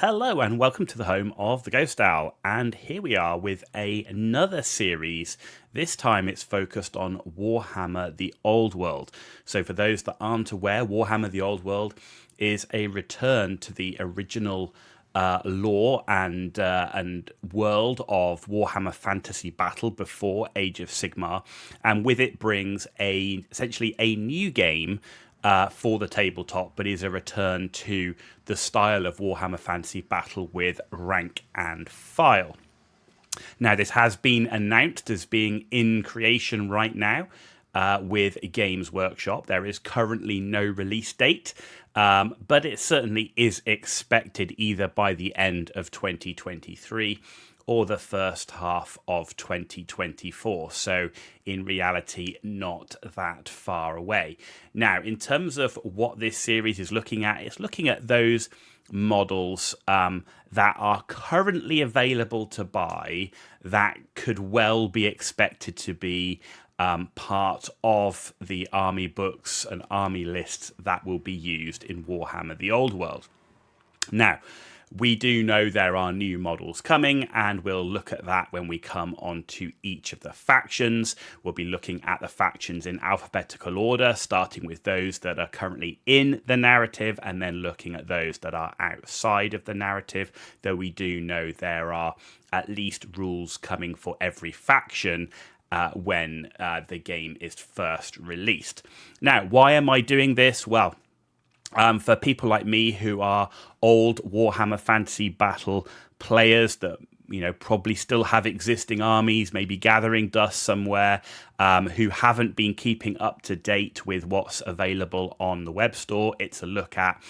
Hello and welcome to the home of the Ghost Owl, and here we are with another series. This time it's focused on Warhammer the Old World. So for those that aren't aware, Warhammer the Old World is a return to the original lore and world of Warhammer Fantasy Battle before Age of Sigmar, and with it brings essentially a new game for the tabletop, but is a return to the style of Warhammer Fantasy Battle with rank and file. Now, this has been announced as being in creation right now with Games Workshop. There is currently no release date, but it certainly is expected either by the end of 2023 or the first half of 2024. So in reality, not that far away. Now, in terms of what this series is looking at, it's looking at those models that are currently available to buy that could well be expected to be part of the army books and army lists that will be used in Warhammer the Old World. Now, we do know there are new models coming, and we'll look at that when we come on to each of the factions. We'll be looking at the factions in alphabetical order, starting with those that are currently in the narrative, and then looking at those that are outside of the narrative, though we do know there are at least rules coming for every faction when the game is first released. Now, why am I doing this? Well, for people like me who are old Warhammer Fantasy Battle players that probably still have existing armies, maybe gathering dust somewhere, who haven't been keeping up to date with what's available on the web store, it's a look at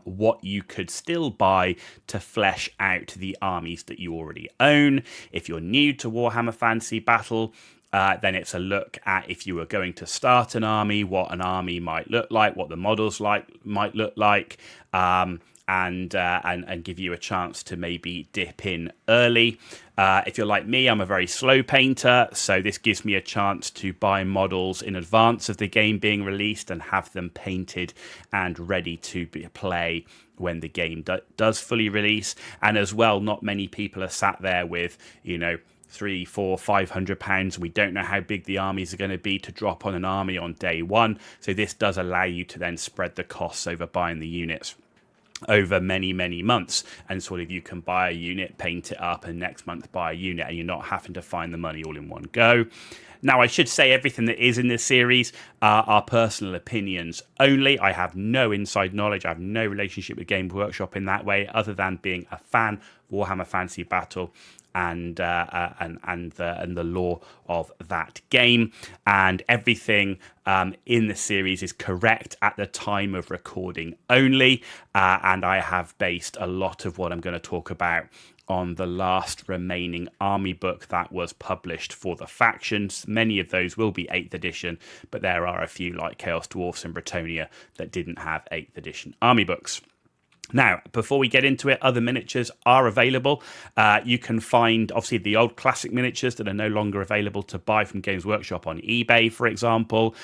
what you could still buy to flesh out the armies that you already own. If you're new to Warhammer Fantasy Battle, then it's a look at, if you were going to start an army, what an army might look like, what the models might look like, and give you a chance to maybe dip in early. If you're like me, I'm a very slow painter, so this gives me a chance to buy models in advance of the game being released and have them painted and ready to play when the game does fully release. And as well, not many people are sat there with, £300, £400, £500. We don't know how big the armies are going to be to drop on an army on day one. So this does allow you to then spread the costs over buying the units over many, many months. And sort of you can buy a unit, paint it up, and next month buy a unit, and you're not having to find the money all in one go. Now, I should say everything that is in this series are personal opinions only. I have no inside knowledge. I have no relationship with Games Workshop in that way, other than being a fan of Warhammer Fantasy Battle and the lore of that game. And everything in the series is correct at the time of recording only. And I have based a lot of what I'm going to talk about on the last remaining army book that was published for the factions. Many of those will be 8th edition, but there are a few like Chaos Dwarfs and Bretonnia that didn't have 8th edition army books. Now, before we get into it, other miniatures are available. You can find, obviously, the old classic miniatures that are no longer available to buy from Games Workshop on eBay, for example.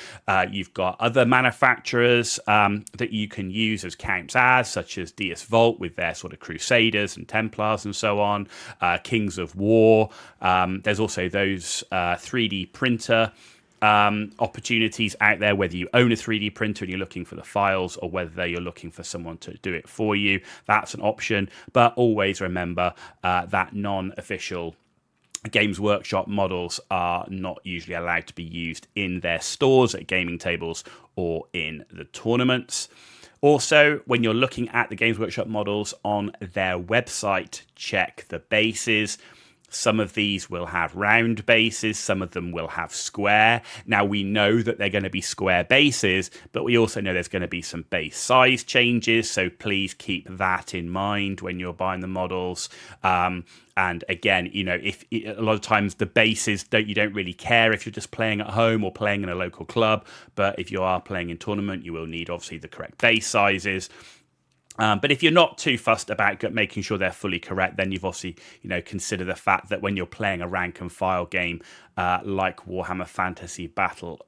You've got other manufacturers that you can use as counts as, such as DS Vault with their sort of Crusaders and Templars and so on, Kings of War. There's also those 3D printer opportunities out there, whether you own a 3D printer and you're looking for the files, or whether you're looking for someone to do it for you. That's an option, but always remember that non-official Games Workshop models are not usually allowed to be used in their stores, at gaming tables, or in the tournaments. Also, when you're looking at the Games Workshop models on their website, check the bases. Some of these will have round bases, some of them will have square. Now, we know that they're going to be square bases, but we also know there's going to be some base size changes, so please keep that in mind when you're buying the models. And again, if a lot of times the bases you don't really care if you're just playing at home or playing in a local club, but if you are playing in tournament, you will need obviously the correct base sizes. But if you're not too fussed about making sure they're fully correct, then you've obviously, consider the fact that when you're playing a rank and file game like Warhammer Fantasy Battle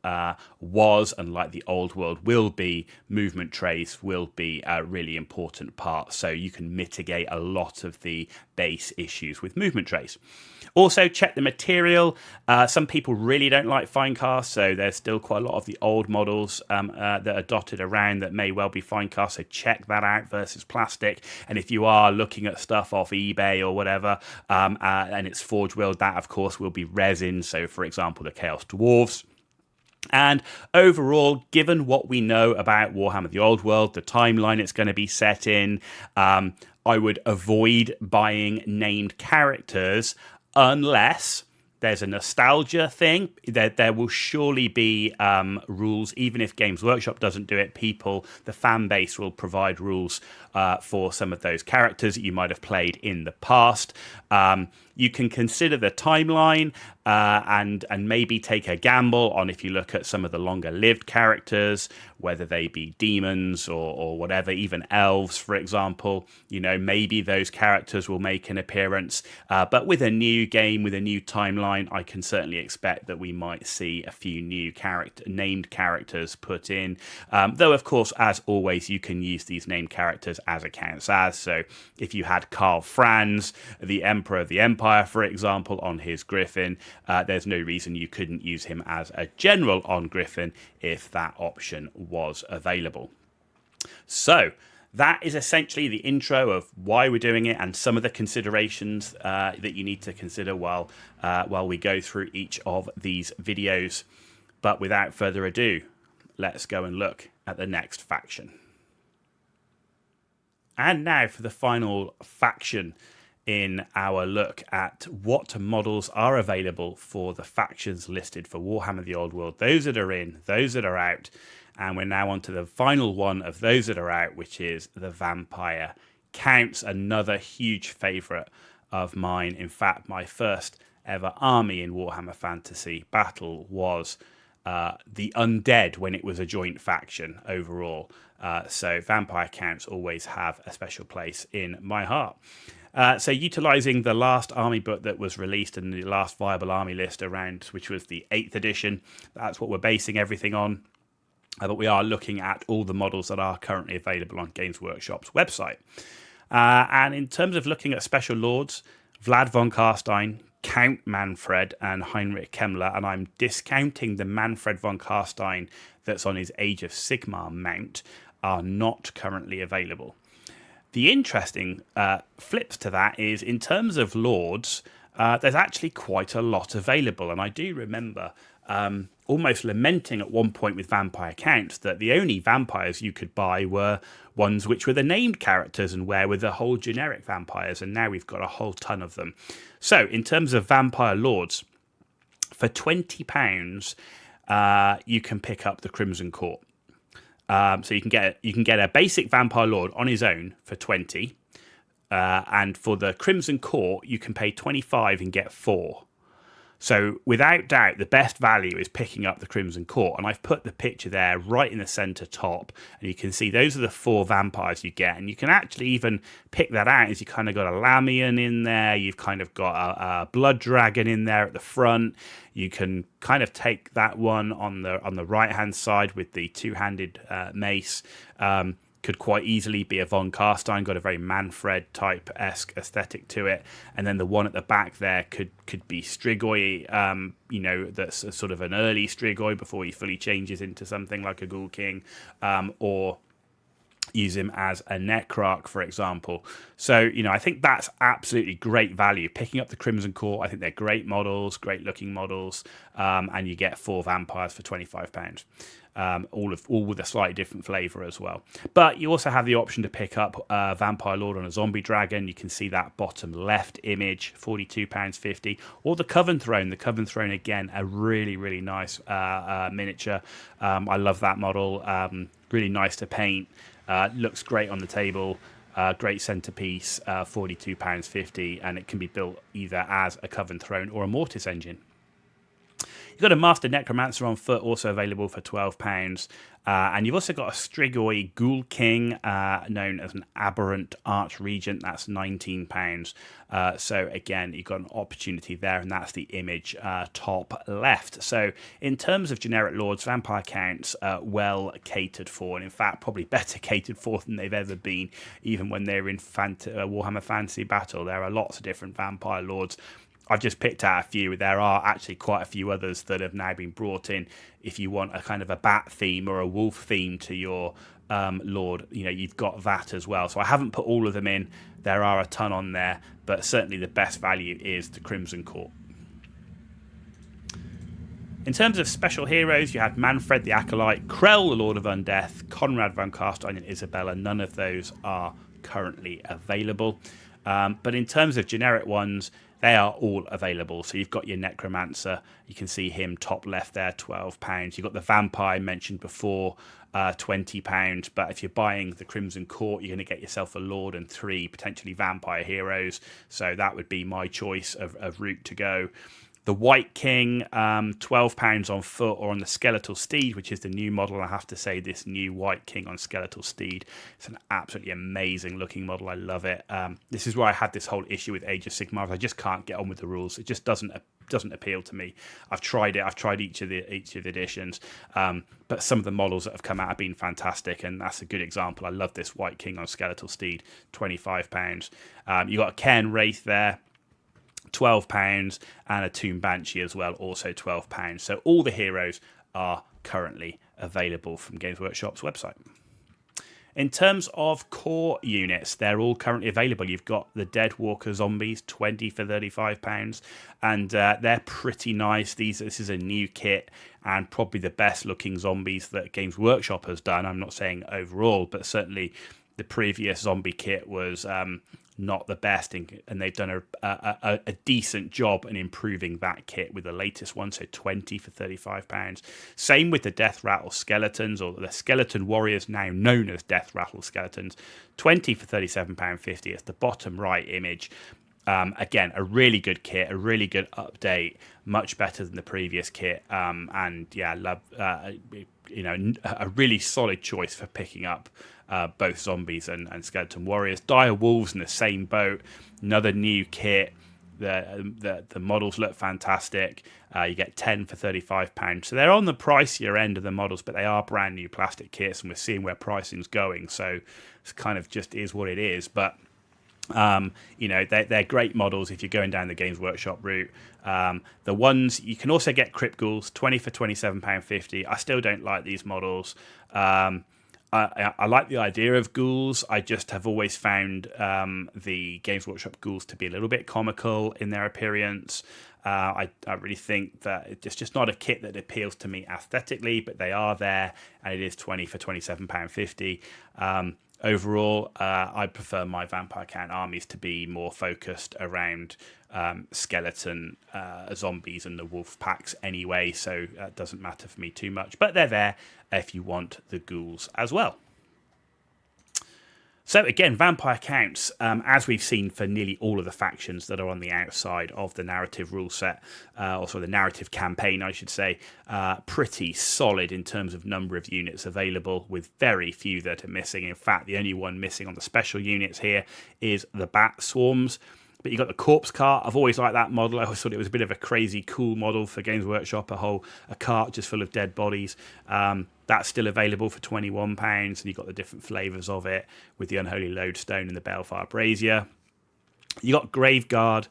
was, and like the old world will be, movement trays will be a really important part. So you can mitigate a lot of the base issues with movement trays. Also, check the material. Some people really don't like fine cast, so there's still quite a lot of the old models that are dotted around that may well be fine cast, so check that out versus plastic. And if you are looking at stuff off eBay or whatever, and it's forge wheeled, that of course will be resin. So for example, the Chaos Dwarves. And overall, given what we know about Warhammer the Old World, the timeline it's going to be set in, I would avoid buying named characters unless there's a nostalgia thing. There will surely be rules, even if Games Workshop doesn't do it. The fan base will provide rules for some of those characters that you might have played in the past. You can consider the timeline and maybe take a gamble on, if you look at some of the longer lived characters, whether they be demons or whatever, even elves, for example. Maybe those characters will make an appearance. But with a new game, with a new timeline, I can certainly expect that we might see a few new named characters put in. Though, of course, as always, you can use these named characters as accounts as. So if you had Karl Franz, the Emperor of the Empire, for example, on his Griffin, there's no reason you couldn't use him as a general on Griffin if that option was available. So that is essentially the intro of why we're doing it and some of the considerations that you need to consider while we go through each of these videos. But without further ado, let's go and look at the next faction. And now for the final faction in our look at what models are available for the factions listed for Warhammer the Old World. Those that are in, those that are out. And we're now on to the final one of those that are out, which is the Vampire Counts, another huge favourite of mine. In fact, my first ever army in Warhammer Fantasy Battle was the Undead when it was a joint faction overall. So Vampire Counts always have a special place in my heart. So utilising the last army book that was released in the last viable army list around, which was the 8th edition, that's what we're basing everything on. But we are looking at all the models that are currently available on Games Workshop's website. And in terms of looking at special lords, Vlad von Carstein, Count Manfred, and Heinrich Kemmler, and I'm discounting the Manfred von Carstein that's on his Age of Sigmar mount, are not currently available. The interesting flips to that is, in terms of lords, there's actually quite a lot available. And I do remember almost lamenting at one point with Vampire Counts that the only vampires you could buy were ones which were the named characters, and where were the whole generic vampires, and now we've got a whole ton of them. So in terms of vampire lords, for £20 you can pick up the Crimson Court. So you can get a basic vampire lord on his own for 20, and for the Crimson Court you can pay 25 and get 4. So without doubt, the best value is picking up the Crimson Court. And I've put the picture there right in the center top. And you can see those are the 4 vampires you get. And you can actually even pick that out as you kind of got a Lamian in there. You've kind of got a Blood Dragon in there at the front. You can kind of take that one on the right-hand side with the two-handed mace. Could quite easily be a von Carstein, got a very Manfred type-esque aesthetic to it. And then the one at the back there could be Strigoi, that's a sort of an early Strigoi before he fully changes into something like a Ghoul King, or use him as a Necrarch, for example. So, I think that's absolutely great value. Picking up the Crimson Court, I think they're great models, great looking models, and you get 4 vampires for £25. All with a slightly different flavour as well. But you also have the option to pick up Vampire Lord on a Zombie Dragon. You can see that bottom left image, £42.50. Or the Coven Throne. The Coven Throne, again, a really, really nice miniature. I love that model. Really nice to paint. Looks great on the table. Great centerpiece, £42.50. And it can be built either as a Coven Throne or a Mortis engine. You've got a Master Necromancer on foot, also available for £12. And you've also got a Strigoi Ghoul King, known as an Aberrant Archregent. That's £19. So again, you've got an opportunity there, and that's the image top left. So in terms of generic lords, vampire counts well catered for, and in fact probably better catered for than they've ever been, even when they're in Warhammer Fantasy Battle. There are lots of different vampire lords. I've just picked out a few. There are actually quite a few others that have now been brought in. If you want a kind of a bat theme or a wolf theme to your lord, you've got that as well. So I haven't put all of them in. There are a ton on there, but certainly the best value is the Crimson Court. In terms of special heroes, you had Manfred the Acolyte, Krell the Lord of Undeath, Conrad von Carstein, and Isabella. None of those are currently available. But in terms of generic ones, they are all available. So you've got your Necromancer. You can see him top left there, £12. You've got the Vampire mentioned before, £20. But if you're buying the Crimson Court, you're going to get yourself a Lord and 3 potentially Vampire heroes. So that would be my choice of route to go. The White King, £12 on foot or on the Skeletal Steed, which is the new model. I have to say, this new White King on Skeletal Steed, it's an absolutely amazing looking model. I love it. This is where I had this whole issue with Age of Sigmar. I just can't get on with the rules. It just doesn't appeal to me. I've tried it. I've tried each of the editions, but some of the models that have come out have been fantastic, and that's a good example. I love this White King on Skeletal Steed, £25. You got a Cairn Wraith there, £12, and a Tomb Banshee as well, also £12. So all the heroes are currently available from Games Workshop's website. In terms of core units, they're all currently available. You've got the Dead Walker Zombies, 20 for £35, and they're pretty nice. This is a new kit, and probably the best looking zombies that Games Workshop has done. I'm not saying overall, but certainly the previous zombie kit was not the best, and they've done a decent job in improving that kit with the latest one, so 20 for £35. Same with the Death Rattle Skeletons, or the Skeleton Warriors, now known as Death Rattle Skeletons, 20 for £37.50. It's the bottom right image. Again, a really good kit, a really good update, much better than the previous kit, and yeah, love a really solid choice for picking up both zombies and skeleton warriors. Dire Wolves in the same boat, another new kit. The models look fantastic. You get 10 for £35, so they're on the pricier end of the models, but they are brand new plastic kits, and we're seeing where pricing's going, so it's kind of just is what it is. But they're great models if you're going down the Games Workshop route. The ones you can also get Crypt Ghouls, 20 for £27.50. I still don't like these models. I like the idea of ghouls. I just have always found the Games Workshop ghouls to be a little bit comical in their appearance. I really think that it's just not a kit that appeals to me aesthetically, but they are there, and it is 20 for £27.50. Overall, I prefer my Vampire Count armies to be more focused around skeleton zombies and the wolf packs anyway, so that doesn't matter for me too much. But they're there if you want the ghouls as well. So again, vampire counts, as we've seen for nearly all of the factions that are on the outside of the narrative rule set, also the narrative campaign, I should say, pretty solid in terms of number of units available, with very few that are missing. In fact, the only one missing on the special units here is the Bat Swarms. But you got the Corpse Cart. I've always liked that model. I always thought it was a bit of a crazy, cool model for Games Workshop, a cart just full of dead bodies. That's still available for £21, and you've got the different flavours of it with the Unholy Lodestone and the Balefire Brazier. You got Graveguard,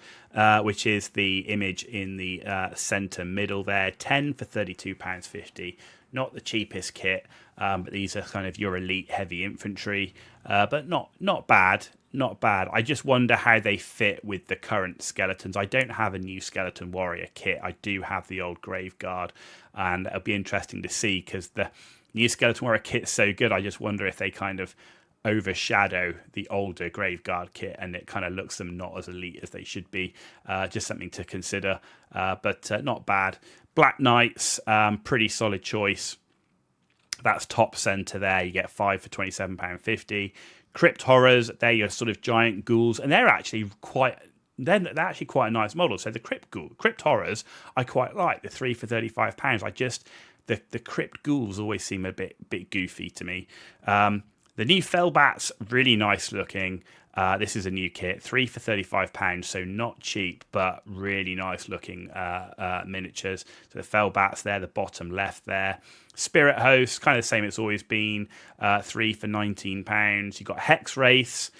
which is the image in the centre middle there, 10 for £32.50. Not the cheapest kit, but these are kind of your elite heavy infantry, but not bad. Not bad. I just wonder how they fit with the current skeletons. I don't have a new Skeleton Warrior kit. I do have the old Graveguard, and it'll be interesting to see, because the new Skeleton Warrior kit's so good. I just wonder if they kind of overshadow the older Graveguard kit, and it kind of looks them not as elite as they should be. Just something to consider, but not bad. Black Knights, pretty solid choice. That's top centre there. You get 5 for £27.50. Crypt Horrors, they're your sort of giant ghouls, and they're actually quite they're actually quite a nice model. So the Crypt Horrors, I quite like. The 3 for £35. The Crypt Ghouls always seem a bit goofy to me. The new Fellbats, really nice looking. This is a new kit, 3 for £35, so not cheap, but really nice looking miniatures. So the Fellbats there, the bottom left there. Spirit Host, kind of the same it's always been, 3 for £19. You've got Hex Wraiths,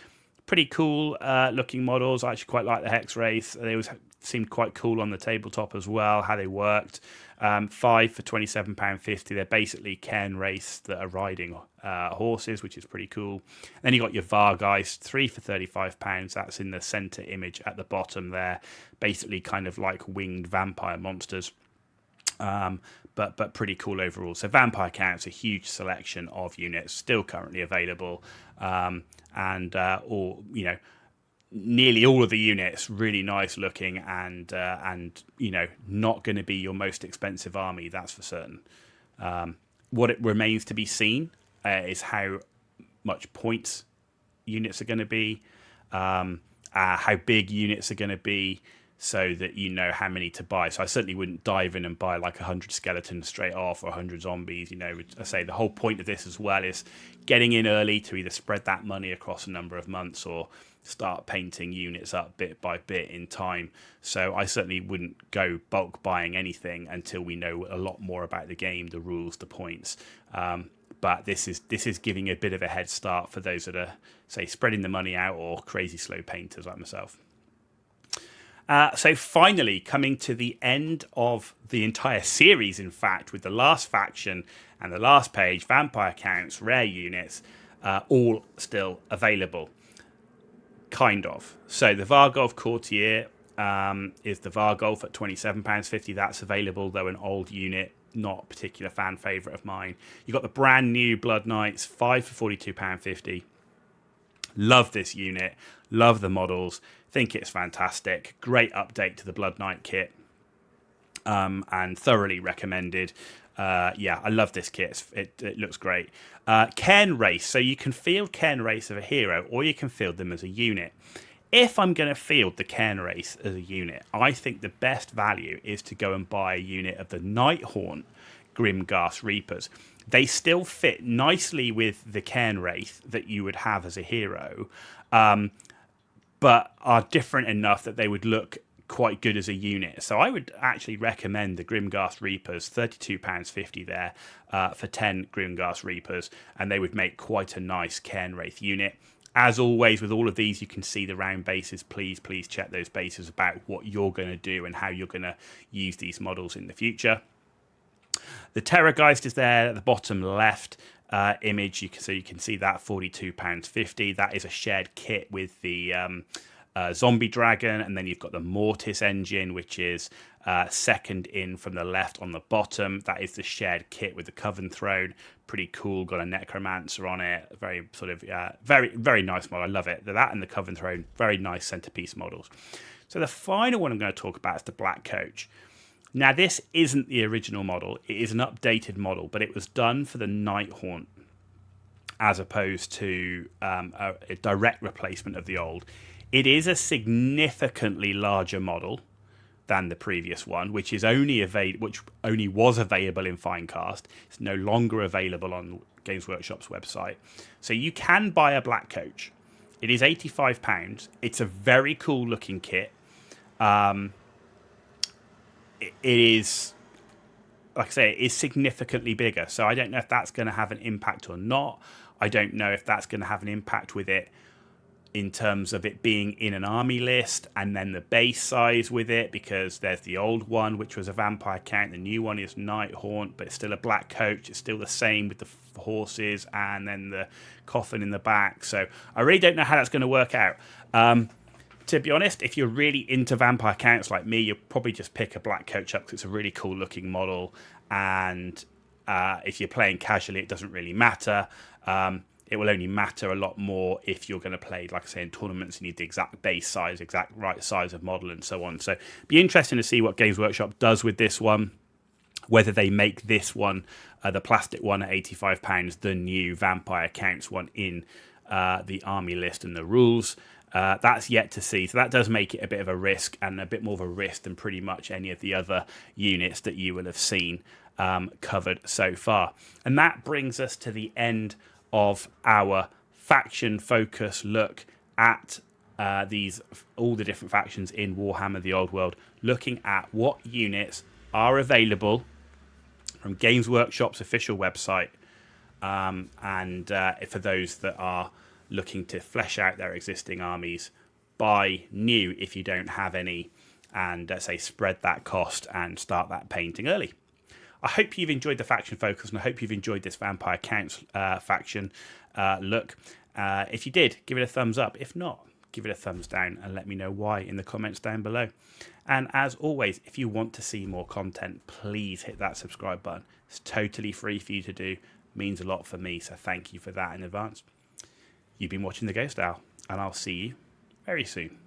pretty cool looking models. I actually quite like the Hex Wraiths. They always seemed quite cool on the tabletop as well, how they worked. 5 for £27.50. They're basically Cairn Wraiths that are riding horses, which is pretty cool. Then you got your Vargeist, 3 for £35. That's in the center image at the bottom there. Basically kind of like winged vampire monsters. But pretty cool overall. So Vampire Count's a huge selection of units still currently available. Nearly all of the units really nice looking and not going to be your most expensive army, that's for certain. What it remains to be seen is how much points units are going to be, how big units are going to be, so that you know how many to buy. So I certainly wouldn't dive in and buy like 100 skeletons straight off or 100 zombies. I say the whole point of this as well is getting in early to either spread that money across a number of months or start painting units up bit by bit in time. So I certainly wouldn't go bulk buying anything until we know a lot more about the game, the rules, the points. But this is giving a bit of a head start for those that are, say, spreading the money out or crazy slow painters like myself. So finally, coming to the end of the entire series, in fact, with the last faction and the last page, Vampire Counts, rare units, all still available. Kind of. So the Vargolf Courtier is the Vargolf at £27.50. That's available, though an old unit, not a particular fan favourite of mine. You've got the brand new Blood Knights, 5 for £42.50. Love this unit. Love the models. Think it's fantastic. Great update to the Blood Knight kit. And thoroughly recommended. I love this kit. It looks great. Cairn Race. So you can field Cairn Race as a hero, or you can field them as a unit. If I'm going to field the Cairn Race as a unit, I think the best value is to go and buy a unit of the Nighthaunt Grimghast Reapers. They still fit nicely with the Cairn Wraith that you would have as a hero, but are different enough that they would look quite good as a unit. So I would actually recommend the Grimghast Reapers, £32.50 there for 10 Grimghast Reapers, and they would make quite a nice Cairn Wraith unit. As always, with all of these, you can see the round bases. Please check those bases about what you're going to do and how you're going to use these models in the future. The Terrorgeist is there at the bottom left image. You can see that £42.50. That is a shared kit with the Zombie Dragon, and then you've got the Mortis engine, which is second in from the left on the bottom. That is the shared kit with the Coven Throne. Pretty cool. Got a Necromancer on it. Very sort of very nice model. I love it. That and the Coven Throne, very nice centerpiece models. So the final one I'm going to talk about is the Black Coach. Now, this isn't the original model. It is an updated model, but it was done for the Nighthaunt as opposed to a direct replacement of the old. It is a significantly larger model than the previous one, which only was available in Finecast. It's no longer available on Games Workshop's website. So you can buy a Black Coach. It is £85. It's a very cool looking kit. It is, like I say, it is significantly bigger. So I don't know if that's going to have an impact or not. I don't know if that's going to have an impact with it in terms of it being in an army list and then the base size with it, because there's the old one, which was a Vampire Count. The new one is Nighthaunt, but it's still a Black Coach. It's still the same with the horses and then the coffin in the back. So I really don't know how that's going to work out. To be honest, if you're really into Vampire Counts like me, you'll probably just pick a Black Coach up because it's a really cool looking model. And if you're playing casually, it doesn't really matter. It will only matter a lot more if you're going to play, like I say, in tournaments. You need the exact base size, exact right size of model and so on. So it'd be interesting to see what Games Workshop does with this one, whether they make this one, the plastic one at £85, the new Vampire Counts one in the army list and the rules. That's yet to see. So that does make it a bit of a risk, and a bit more of a risk than pretty much any of the other units that you will have seen covered so far. And that brings us to the end of our faction focus look at all the different factions in Warhammer the Old World, looking at what units are available from Games Workshop's official website, and for those that are looking to flesh out their existing armies, buy new if you don't have any, and say spread that cost and start that painting early. I hope you've enjoyed the faction focus, and I hope you've enjoyed this Vampire Counts faction look. If you did, give it a thumbs up. If not, give it a thumbs down and let me know why in the comments down below. And as always, if you want to see more content, please hit that subscribe button. It's totally free for you to do. It means a lot for me, so thank you for that in advance. You've been watching The Ghost Owl, and I'll see you very soon.